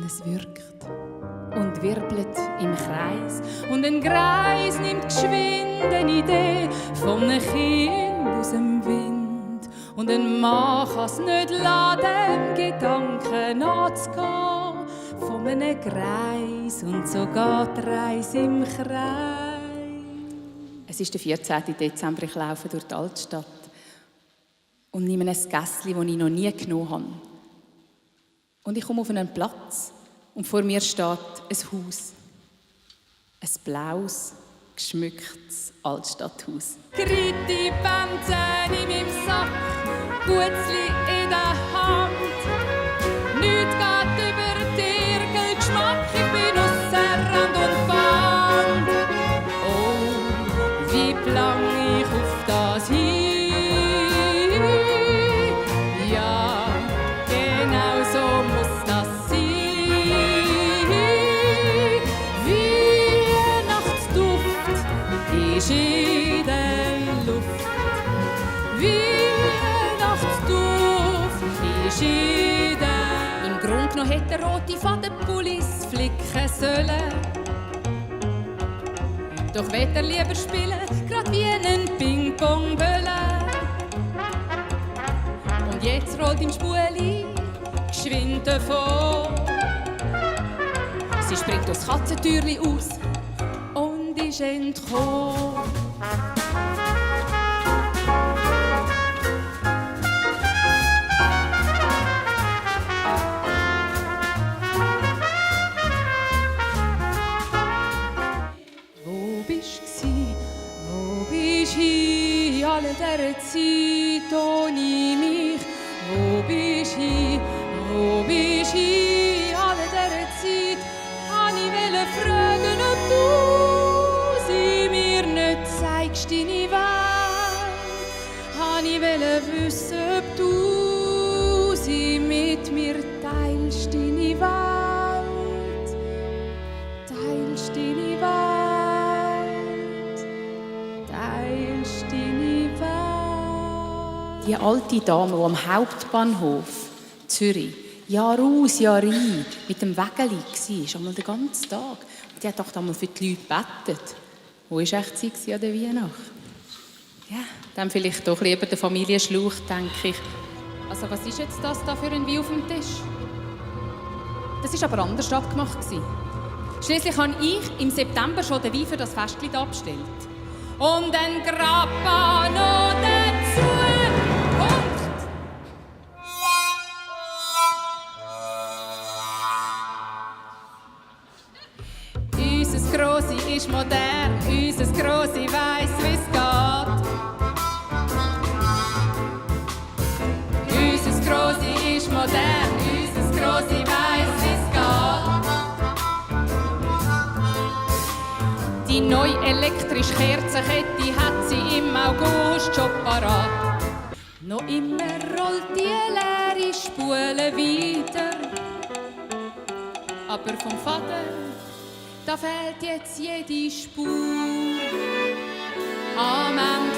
es wirkt und wirbelt im Kreis. Und ein Greis nimmt geschwind eine Idee von einem Kind aus dem Wind. Und ein Mann kann es nicht lassen, dem Gedanken nachzugehen. Von einem Greis und so geht die Reise im Kreis. Es ist der 14. Dezember, ich laufe durch die Altstadt und nehme ein Gässchen, das ich noch nie genommen habe. Und ich komme auf einen Platz und vor mir steht ein Haus. Ein blaues, geschmücktes Altstadthaus. Gritti Bänze in meinem Sack, Gutzli in der Hand. Nichts geht über Tirgel, Geschmack, ich bin ausser Rand und Band. Oh, wie lang ich auf das hin. Ja, genau so muss das sein. Weihnachtsduft ist in der Luft. Weihnachtsduft ist in der... Im Grunde genommen hätte der rote Fadenpullis flicken sollen. Doch will er lieber spielen, grad wie ein Ping-Pong-Bölle. Und jetzt rollt im Spuli geschwind davon. Sie springt aus Katzentürli aus und ist entkommen. Alle dieser Zeit ohne mich, wo bist du, wo bist du? Alle dieser Zeit wollte ich fragen, ob du sie mir nicht zeigst, deine Welt. Ich wollte wissen, ob du sie mit mir teilst, deine Welt. Teilst deine Welt. Teilst deine Welt. Die alte Dame, die am Hauptbahnhof Zürich Jahr aus, Jahr ein mit dem Wägeli war, einmal den ganzen Tag. Und die hat doch einmal für die Leute gebetet. Wo war echt sie an der Weihnacht? Ja, dann vielleicht doch lieber der Familienschlauch, denke ich. Also was ist jetzt das da für ein Wein auf dem Tisch? Das war aber anders abgemacht. Schliesslich habe ich im September schon den Wein für das Festchen abgestellt. Und ein Grappa noch dazu. Punkt! Unser Grossi ist modern, unser Grossi weiss, wie's geht. Unser Grossi ist modern, unser Grossi weiss, wie's geht. Die neue elektrische Kerzenkette hat sie im August schon parat. Noch immer rollt die leere Spule weiter. Aber vom Vater, da fehlt jetzt jede Spur. Am Ende